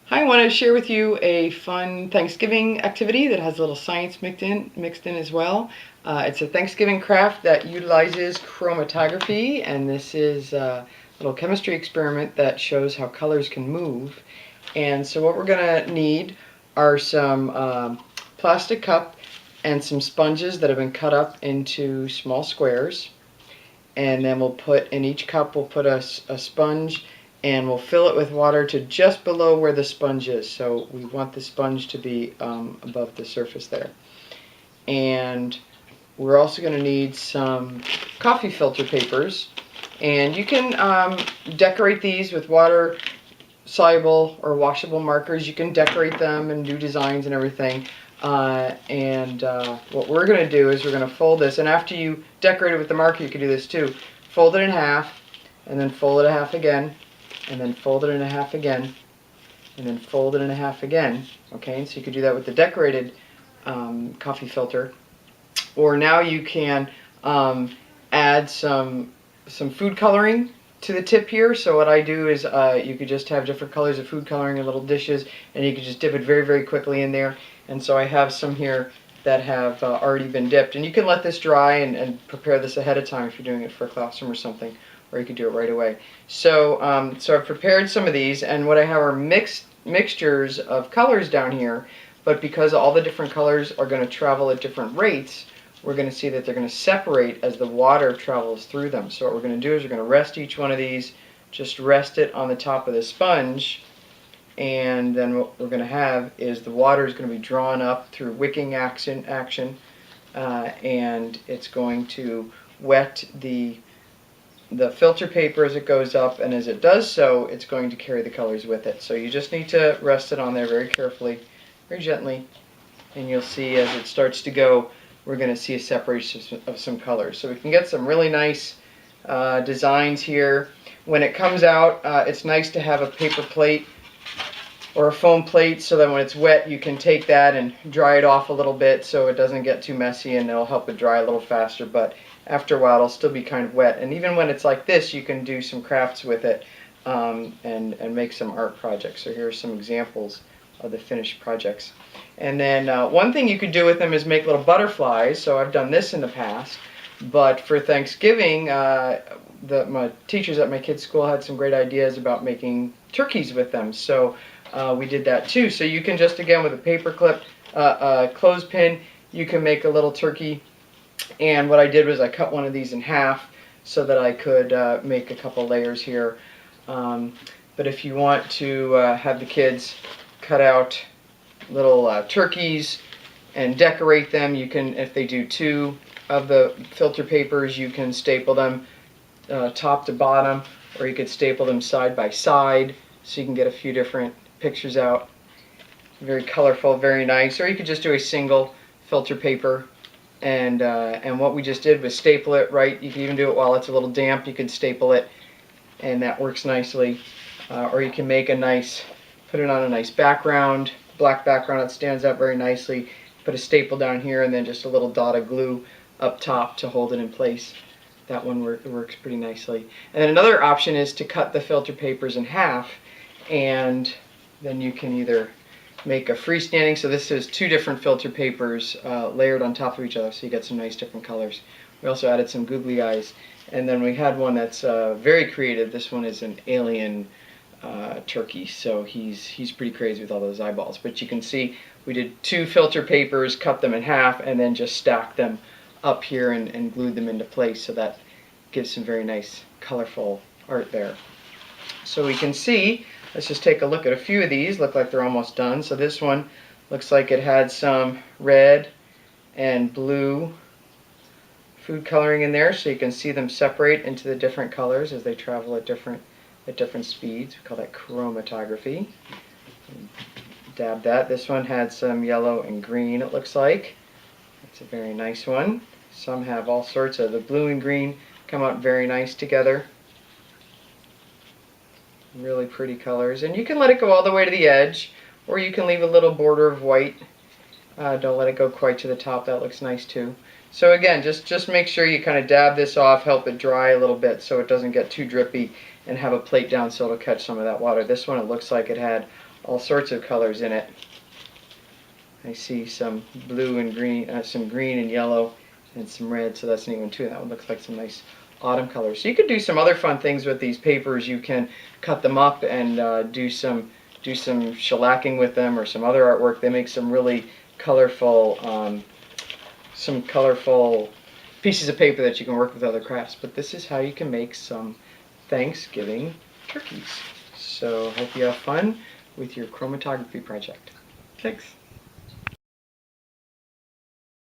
Hi, I want to share with you a fun Thanksgiving activity that has a little science mixed in as well. It's a Thanksgiving craft that utilizes chromatography, and this is a little chemistry experiment that shows how colors can move. And so what we're going to need are some plastic cup and some sponges that have been cut up into small squares. And then we'll put in each cup, we'll put a sponge, and we'll fill it with water to just below where the sponge is. So we want the sponge to be above the surface there. And we're also going to need some coffee filter papers. And you can decorate these with water soluble or washable markers. You can decorate them and do designs and everything. What we're going to do is we're going to fold this, and after you decorate it with the marker, you can do this too. Fold it in half, and then fold it in half again, and then fold it in half again, and then fold it in half again. Okay, so you could do that with the decorated coffee filter. Or now you can add some food coloring to the tip here. So what I do is you could just have different colors of food coloring in little dishes, and you could just dip it very, very quickly in there. And so I have some here that have already been dipped. And you can let this dry and prepare this ahead of time if you're doing it for a classroom or something, or you could do it right away. So I've prepared some of these, and what I have are mixtures of colors down here, but because all the different colors are going to travel at different rates, we're going to see that they're going to separate as the water travels through them. So what we're going to do is we're going to rest each one of these, just rest it on the top of the sponge, and then what we're going to have is the water is going to be drawn up through wicking action, and it's going to wet the filter paper as it goes up, and as it does so, it's going to carry the colors with it. So you just need to rest it on there very carefully, very gently, and you'll see as it starts to go, we're going to see a separation of some colors. So we can get some really nice designs here. When it comes out, it's nice to have a paper plate or a foam plate so that when it's wet you can take that and dry it off a little bit so it doesn't get too messy, and it'll help it dry a little faster. But after a while it'll still be kind of wet, and even when it's like this you can do some crafts with it and make some art projects. So here are some examples of the finished projects. And then one thing you could do with them is make little butterflies. So I've done this in the past, but for Thanksgiving my teachers at my kids' school had some great ideas about making turkeys with them. So we did that too. So you can just, again, with a paper clip, a clothespin, you can make a little turkey. And what I did was I cut one of these in half so that I could make a couple layers here. But if you want to have the kids cut out little turkeys and decorate them, you can, if they do two of the filter papers, you can staple them top to bottom, or you could staple them side by side so you can get a few different pictures out. Very colorful, very nice. Or you could just do a single filter paper, and what we just did was staple it right. You can even do it while it's a little damp. You can staple it, and that works nicely. Or you can make a nice, put it on a nice background, black background that stands out very nicely. Put a staple down here and then just a little dot of glue up top to hold it in place. That one works pretty nicely. And then another option is to cut the filter papers in half, and then you can either make a freestanding, so this is two different filter papers layered on top of each other, so you get some nice different colors. We also added some googly eyes, and then we had one that's very creative. This one is an alien turkey, so he's pretty crazy with all those eyeballs. But you can see we did two filter papers, cut them in half, and then just stacked them up here and glued them into place, so that gives some very nice colorful art there. So we can see, let's just take a look at a few of these. Look like they're almost done. So this one looks like it had some red and blue food coloring in there, so you can see them separate into the different colors as they travel at different speeds. We call that chromatography. Dab that. This one had some yellow and green, it looks like. It's a very nice one. Some have all sorts of, the blue and green come out very nice together. Really pretty colors. And you can let it go all the way to the edge, or you can leave a little border of white. Don't let it go quite to the top. That looks nice too. So again, just make sure you kind of dab this off, help it dry a little bit so it doesn't get too drippy, and have a plate down so it'll catch some of that water. This one, it looks like it had all sorts of colors in it. I see some blue and green, some green and yellow, and some red, so that's a neat one too. That one looks like some nice autumn colors. So you could do some other fun things with these papers. You can cut them up and do some shellacking with them, or some other artwork. They make some really colorful pieces of paper that you can work with other crafts. But this is how you can make some Thanksgiving turkeys. So hope you have fun with your chromatography project. Thanks.